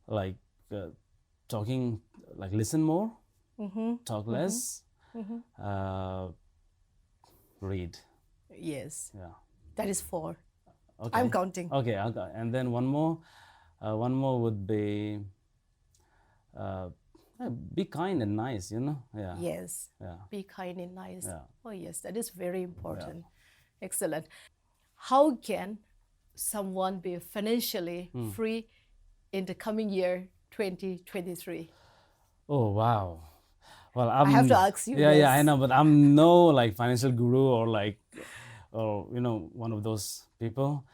[SPEAKER 3] Like talking, like listen more, talk less, read.
[SPEAKER 1] Yes,
[SPEAKER 3] Yeah.
[SPEAKER 1] that is 4.
[SPEAKER 3] Okay.
[SPEAKER 1] I'm counting.
[SPEAKER 3] Okay, and then one more would be be kind and nice. You know. Yeah.
[SPEAKER 1] Yes,
[SPEAKER 3] Yeah.
[SPEAKER 1] be kind and nice.
[SPEAKER 3] Yeah.
[SPEAKER 1] Oh yes, that is very important. Excellent. How can someone be financially free in the coming year 2023?
[SPEAKER 3] Oh wow. Well,
[SPEAKER 1] I have to ask you
[SPEAKER 3] Yeah,
[SPEAKER 1] this.
[SPEAKER 3] yeah, I know, but I'm no like financial guru or one of those people.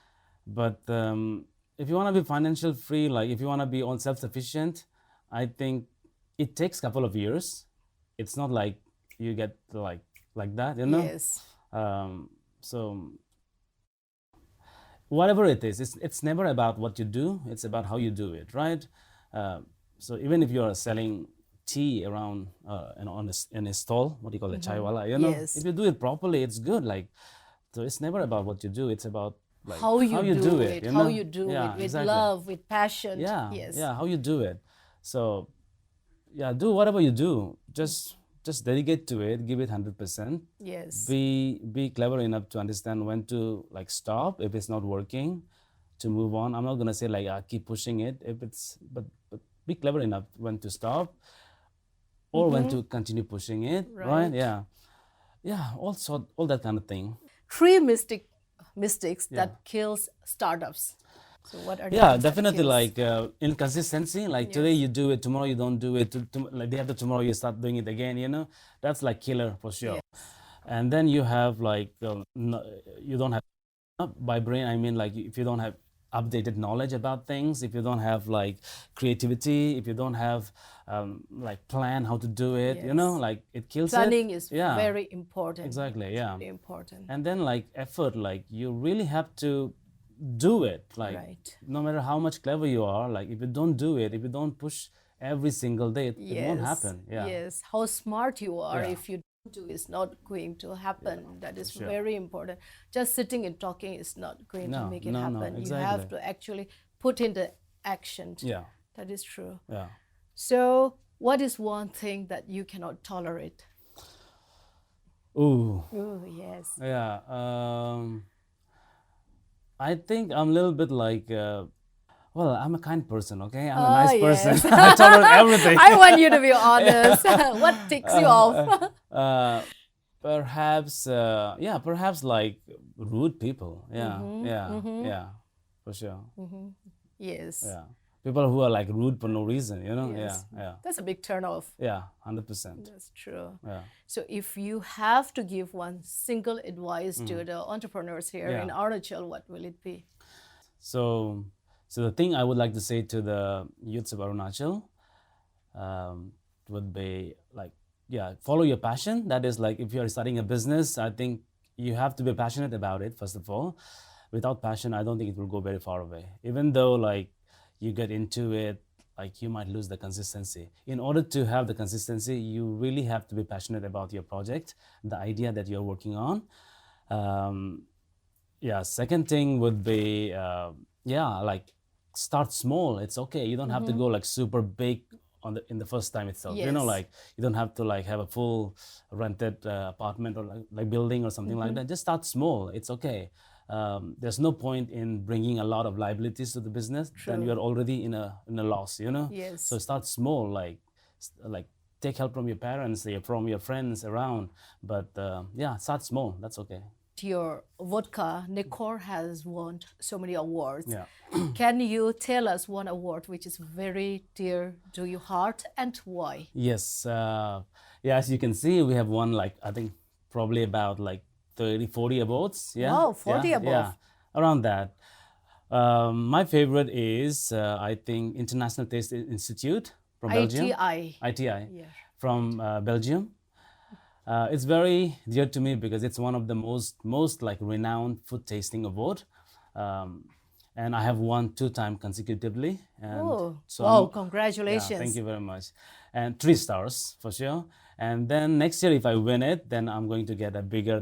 [SPEAKER 3] But if you want to be financial free, like if you want to be on self-sufficient, I think it takes a couple of years. It's not like you get like that, you know.
[SPEAKER 1] Yes.
[SPEAKER 3] So whatever it is, it's never about what you do. It's about how you do it, right? So even if you are selling tea around in a stall, what do you call it, chaiwala, you know,
[SPEAKER 1] Yes.
[SPEAKER 3] if you do it properly, it's good. Like, so it's never about what you do. It's about like
[SPEAKER 1] How you do it,
[SPEAKER 3] you
[SPEAKER 1] how
[SPEAKER 3] know?
[SPEAKER 1] you do
[SPEAKER 3] Yeah,
[SPEAKER 1] it with
[SPEAKER 3] exactly.
[SPEAKER 1] love, with passion.
[SPEAKER 3] Yeah,
[SPEAKER 1] Yes.
[SPEAKER 3] yeah, how you do it. So yeah, do whatever you do. Just dedicate to it. Give it 100%.
[SPEAKER 1] Yes.
[SPEAKER 3] Be clever enough to understand when to like stop if it's not working, to move on. I'm not gonna say like keep pushing it if it's but be clever enough when to stop or when to continue pushing it. Right?
[SPEAKER 1] Right.
[SPEAKER 3] Yeah. Yeah. All that kind of thing.
[SPEAKER 1] three mistakes that kills startups. So what are the
[SPEAKER 3] Yeah,
[SPEAKER 1] things that
[SPEAKER 3] definitely
[SPEAKER 1] kills?
[SPEAKER 3] like inconsistency. Like today you do it, tomorrow you don't do it. Like day after tomorrow you start doing it again. You know, that's like killer for sure. And then you have like you don't have by brain. I mean, like if you don't have updated knowledge about things, if you don't have like creativity, if you don't have like plan how to do it, you know,
[SPEAKER 1] Yes.
[SPEAKER 3] like it kills
[SPEAKER 1] Planning
[SPEAKER 3] it.
[SPEAKER 1] is
[SPEAKER 3] Yeah,
[SPEAKER 1] very important.
[SPEAKER 3] exactly. Yeah.
[SPEAKER 1] Very important.
[SPEAKER 3] And then like effort, like you really have to do it, like
[SPEAKER 1] Right.
[SPEAKER 3] no matter how much clever you are, like if you don't do it, if you don't push every single day, it won't happen. Yeah.
[SPEAKER 1] Yes. How smart you are,
[SPEAKER 3] Yeah.
[SPEAKER 1] if you don't do, it's not going to happen. That is
[SPEAKER 3] sure.
[SPEAKER 1] very important. Just sitting and talking is not going to
[SPEAKER 3] No,
[SPEAKER 1] make it
[SPEAKER 3] no, no,
[SPEAKER 1] happen. You have
[SPEAKER 3] exactly.
[SPEAKER 1] to actually put in the action.
[SPEAKER 3] Yeah.
[SPEAKER 1] That is true.
[SPEAKER 3] Yeah.
[SPEAKER 1] So, what is one thing that you cannot tolerate?
[SPEAKER 3] Ooh.
[SPEAKER 1] Oh, yes.
[SPEAKER 3] Yeah. I think I'm a little bit like, well, I'm a kind person, okay? I'm a nice person.
[SPEAKER 1] yes.
[SPEAKER 3] I tolerate everything.
[SPEAKER 1] I want you to be honest. What ticks you off?
[SPEAKER 3] Perhaps, yeah, perhaps like rude people. Yeah, yeah, for sure.
[SPEAKER 1] Yes.
[SPEAKER 3] Yeah. People who are like rude for no reason, you know?
[SPEAKER 1] Yes.
[SPEAKER 3] Yeah.
[SPEAKER 1] That's a big turnoff.
[SPEAKER 3] Yeah, 100%.
[SPEAKER 1] That's true.
[SPEAKER 3] Yeah.
[SPEAKER 1] So if you have to give one single advice to the entrepreneurs here in Arunachal, what will it be?
[SPEAKER 3] So the thing I would like to say to the youths of Arunachal would be like, yeah, follow your passion. That is like if you're starting a business, I think you have to be passionate about it, first of all. Without passion, I don't think it will go very far away. Even though like you get into it, like you might lose the consistency. In order to have the consistency, you really have to be passionate about your project, the idea that you're working on. Yeah, second thing would be, like start small. It's okay. You don't have to go like super big in the first time itself. You know,
[SPEAKER 1] Yes.
[SPEAKER 3] like you don't have to like have a full rented apartment or like building or something like that. Just start small. It's okay. There's no point in bringing a lot of liabilities to the business. Then you're already in a loss. You know.
[SPEAKER 1] Yes.
[SPEAKER 3] So start small. Like take help from your parents, from your friends around. But yeah, start small. That's okay.
[SPEAKER 1] Your vodka, Nikor, has won so many awards.
[SPEAKER 3] Yeah.
[SPEAKER 1] Can you tell us one award which is very dear to your heart and why?
[SPEAKER 3] Yes. Yeah, as you can see, we have won like, I think probably about like 30, 40 awards. Yeah.
[SPEAKER 1] Wow, 40
[SPEAKER 3] yeah,
[SPEAKER 1] above.
[SPEAKER 3] Yeah, around that. My favorite is, I think, International Taste Institute from Belgium.
[SPEAKER 1] ITI.
[SPEAKER 3] ITI.
[SPEAKER 1] Yeah.
[SPEAKER 3] From Belgium. It's very dear to me because it's one of the most like renowned food tasting award. And I have won 2 times consecutively. And
[SPEAKER 1] Oh,
[SPEAKER 3] so
[SPEAKER 1] wow,
[SPEAKER 3] I'm-
[SPEAKER 1] congratulations.
[SPEAKER 3] Yeah, thank you very much. And 3 stars for sure. And then next year, if I win it, then I'm going to get a bigger,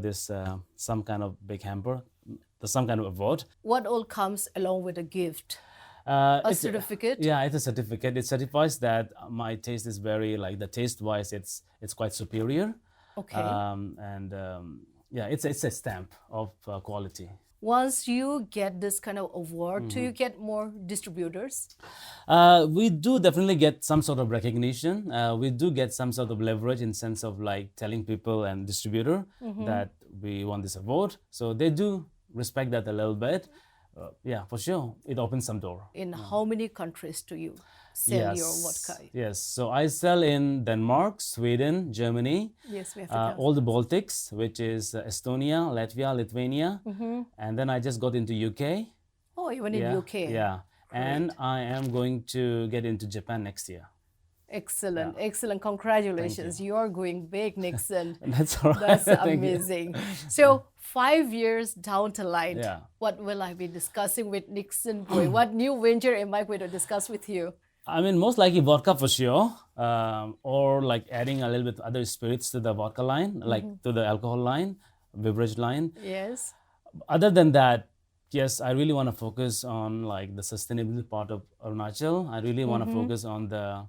[SPEAKER 3] some kind of big hamper, some kind of award.
[SPEAKER 1] What all comes along with a gift?
[SPEAKER 3] A
[SPEAKER 1] certificate?
[SPEAKER 3] Yeah, it's a certificate. It certifies that my taste is very, like the taste-wise, it's quite superior.
[SPEAKER 1] Okay.
[SPEAKER 3] Yeah, it's a stamp of quality.
[SPEAKER 1] Once you get this kind of award, do you get more distributors?
[SPEAKER 3] We do definitely get some sort of recognition. We do get some sort of leverage in sense of like telling people and distributor that we won this award. So they do respect that a little bit. Yeah, for sure. It opens some door.
[SPEAKER 1] In how many countries do you sell your vodka?
[SPEAKER 3] Yes. So I sell in Denmark, Sweden, Germany,
[SPEAKER 1] Yes, we have to
[SPEAKER 3] all the Baltics, which is Estonia, Latvia, Lithuania. And then I just got into UK.
[SPEAKER 1] Oh, even in UK.
[SPEAKER 3] Yeah. And I am going to get into Japan next year.
[SPEAKER 1] Excellent, excellent. Congratulations. You are going big, Nixon.
[SPEAKER 3] That's all right.
[SPEAKER 1] That's
[SPEAKER 3] Thank you.
[SPEAKER 1] amazing. So 5 years down the line,
[SPEAKER 3] Yeah.
[SPEAKER 1] what will I be discussing with Nixon Bui? What new venture am I going to discuss with you?
[SPEAKER 3] I mean, most likely vodka for sure, or like adding a little bit other spirits to the vodka line, like to the alcohol line, beverage line.
[SPEAKER 1] Yes.
[SPEAKER 3] Other than that, yes, I really want to focus on like the sustainability part of Arunachal. I really want to focus on the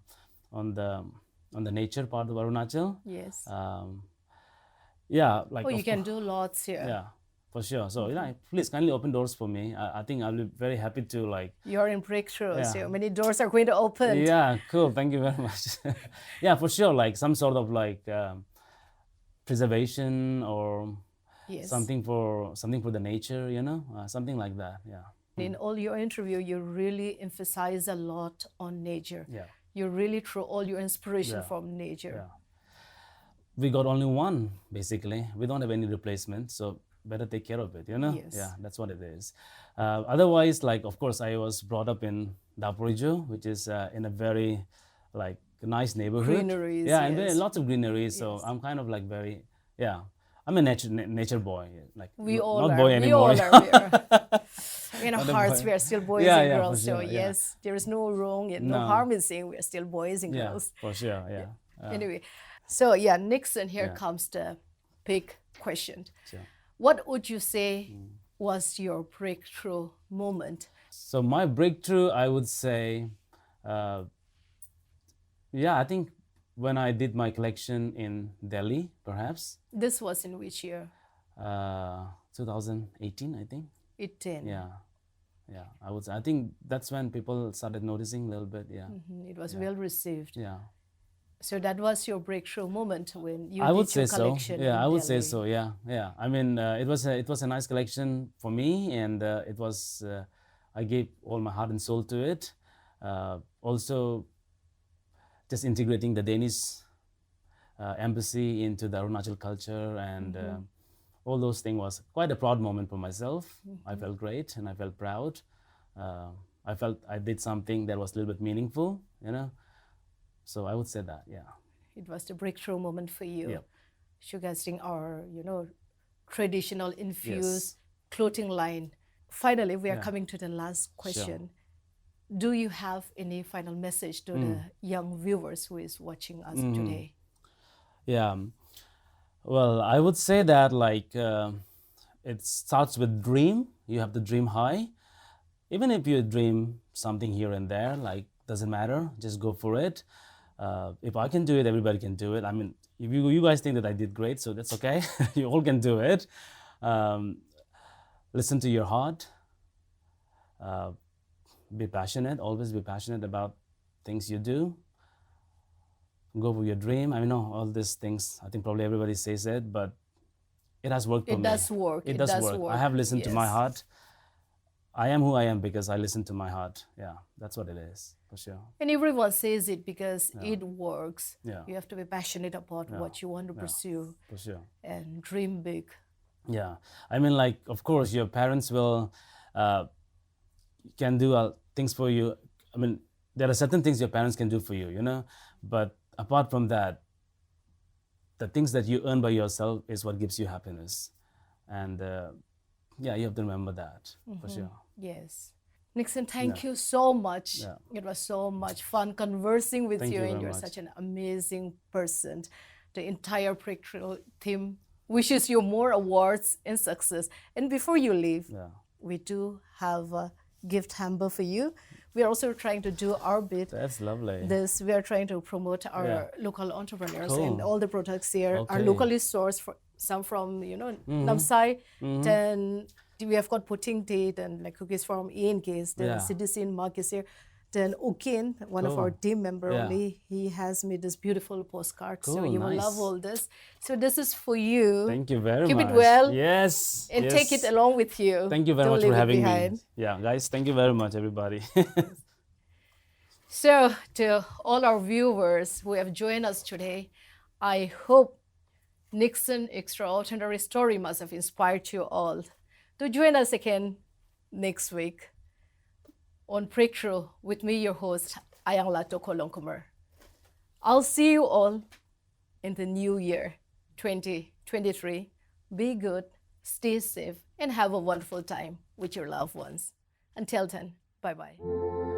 [SPEAKER 3] nature part of Arunachal.
[SPEAKER 1] Yes.
[SPEAKER 3] Yeah, like
[SPEAKER 1] You can do lots here.
[SPEAKER 3] Yeah, for sure. So please kindly open doors for me. I think I'll be very happy to like.
[SPEAKER 1] You're in breakthrough,
[SPEAKER 3] Yeah.
[SPEAKER 1] so many doors are going to open.
[SPEAKER 3] Yeah, cool. Thank you very much. Yeah, for sure. Like some sort of like preservation or
[SPEAKER 1] Yes.
[SPEAKER 3] something for the nature, something like that. Yeah.
[SPEAKER 1] In all your interview, you really emphasize a lot on nature.
[SPEAKER 3] Yeah.
[SPEAKER 1] You really throw all your inspiration
[SPEAKER 3] Yeah.
[SPEAKER 1] from nature.
[SPEAKER 3] Yeah. We got only one, basically. We don't have any replacement, so better take care of it,
[SPEAKER 1] Yes.
[SPEAKER 3] Yeah, that's what it is. Otherwise, like, of course, I was brought up in Dapurijo, which is in a very, like, nice neighborhood.
[SPEAKER 1] Greeneries,
[SPEAKER 3] Yeah, and
[SPEAKER 1] yes.
[SPEAKER 3] lots of greenery, so
[SPEAKER 1] Yes.
[SPEAKER 3] I'm kind of like very, yeah. I'm a nature boy, like
[SPEAKER 1] We all
[SPEAKER 3] not
[SPEAKER 1] are.
[SPEAKER 3] boy
[SPEAKER 1] We
[SPEAKER 3] anymore.
[SPEAKER 1] all are. We are. In our
[SPEAKER 3] Not a
[SPEAKER 1] hearts,
[SPEAKER 3] boy.
[SPEAKER 1] we are still boys
[SPEAKER 3] Yeah,
[SPEAKER 1] and
[SPEAKER 3] yeah, for
[SPEAKER 1] girls. So
[SPEAKER 3] sure, yeah.
[SPEAKER 1] yes, there is no wrong and no
[SPEAKER 3] No.
[SPEAKER 1] harm in saying we are still boys and
[SPEAKER 3] Yeah,
[SPEAKER 1] girls.
[SPEAKER 3] for sure, yeah.
[SPEAKER 1] Anyway, so yeah, Nixon, here
[SPEAKER 3] Yeah.
[SPEAKER 1] comes the big question.
[SPEAKER 3] Sure.
[SPEAKER 1] What would you say was your breakthrough moment?
[SPEAKER 3] So my breakthrough, I would say, yeah, I think when I did my collection in Delhi, perhaps,
[SPEAKER 1] This was in which year?
[SPEAKER 3] 2018, I think.
[SPEAKER 1] 18.
[SPEAKER 3] Yeah, yeah. I think that's when people started noticing a little bit. Yeah,
[SPEAKER 1] It was well received.
[SPEAKER 3] yeah.
[SPEAKER 1] So that was your breakthrough moment when you
[SPEAKER 3] I
[SPEAKER 1] did
[SPEAKER 3] would say
[SPEAKER 1] your
[SPEAKER 3] so.
[SPEAKER 1] collection.
[SPEAKER 3] Yeah,
[SPEAKER 1] in
[SPEAKER 3] I would say
[SPEAKER 1] Delhi.
[SPEAKER 3] so. Yeah, yeah. I mean, it was a nice collection for me, and it was I gave all my heart and soul to it. Also, just integrating the Danish embassy into the Arunachal culture and all those things was quite a proud moment for myself. I felt great and I felt proud. I felt I did something that was a little bit meaningful, So I would say that, yeah.
[SPEAKER 1] It was the breakthrough moment for you.
[SPEAKER 3] Yep.
[SPEAKER 1] Showcasing our, traditional infused
[SPEAKER 3] Yes.
[SPEAKER 1] clothing line. Finally, we are
[SPEAKER 3] Yeah.
[SPEAKER 1] coming to the last question. Do you have any final message to the young viewers who is watching us today?
[SPEAKER 3] Yeah. Well, I would say that like it starts with dream. You have to dream high. Even if you dream something here and there, like doesn't matter. Just go for it. If I can do it, everybody can do it. I mean, if you guys think that I did great, so that's okay. You all can do it. Listen to your heart. Be passionate. Always be passionate about things you do. Go for your dream. I know all these things. I think probably everybody says it, but it has worked for
[SPEAKER 1] It
[SPEAKER 3] me.
[SPEAKER 1] does work.
[SPEAKER 3] It does work. I have listened to my
[SPEAKER 1] Yes.
[SPEAKER 3] heart. I am who I am because I listen to my heart. Yeah, that's what it is, for sure.
[SPEAKER 1] And everyone says it because it works.
[SPEAKER 3] Yeah.
[SPEAKER 1] You have to be passionate about what you want to pursue
[SPEAKER 3] For sure.
[SPEAKER 1] and dream big.
[SPEAKER 3] Yeah. I mean, like, of course, your parents will can do things for you. I mean, there are certain things your parents can do for you, But apart from that, the things that you earn by yourself is what gives you happiness. And yeah, you have to remember that, for sure.
[SPEAKER 1] Yes. Nixon, thank you so much.
[SPEAKER 3] Yeah.
[SPEAKER 1] It was so much fun conversing with
[SPEAKER 3] Thank
[SPEAKER 1] you,
[SPEAKER 3] you
[SPEAKER 1] and
[SPEAKER 3] very
[SPEAKER 1] you're
[SPEAKER 3] much.
[SPEAKER 1] such an amazing person. The entire breakthrough team wishes you more awards and success. And before you leave,
[SPEAKER 3] Yeah.
[SPEAKER 1] we do have a gift hamper for you. We are also trying to do our bit.
[SPEAKER 3] That's lovely.
[SPEAKER 1] We are trying to promote our
[SPEAKER 3] Yeah.
[SPEAKER 1] local entrepreneurs,
[SPEAKER 3] Cool.
[SPEAKER 1] and all the products here are
[SPEAKER 3] Okay.
[SPEAKER 1] locally sourced. Some from Namsai. Then we have got pudding tea, and like cookies from E&Ks. Then
[SPEAKER 3] Yeah.
[SPEAKER 1] CDCN Mark is here. Then Okin, one of our
[SPEAKER 3] Cool.
[SPEAKER 1] team member
[SPEAKER 3] Yeah.
[SPEAKER 1] only, he has made this beautiful postcard. So
[SPEAKER 3] Cool,
[SPEAKER 1] you will
[SPEAKER 3] nice.
[SPEAKER 1] love all this. So this is for you.
[SPEAKER 3] Thank you very
[SPEAKER 1] Keep
[SPEAKER 3] much.
[SPEAKER 1] it well.
[SPEAKER 3] Yes.
[SPEAKER 1] And
[SPEAKER 3] yes.
[SPEAKER 1] take it along with you.
[SPEAKER 3] Thank you very
[SPEAKER 1] Don't
[SPEAKER 3] much
[SPEAKER 1] leave
[SPEAKER 3] for
[SPEAKER 1] it
[SPEAKER 3] having
[SPEAKER 1] behind.
[SPEAKER 3] me. Yeah, guys, thank you very much, everybody.
[SPEAKER 1] So, to all our viewers who have joined us today, I hope Nixon's extraordinary story must have inspired you all to join us again next week on Breakthrough with me, your host, Ayangla Toko Longkumer. I'll see you all in the new year, 2023. Be good, stay safe, and have a wonderful time with your loved ones. Until then, bye-bye.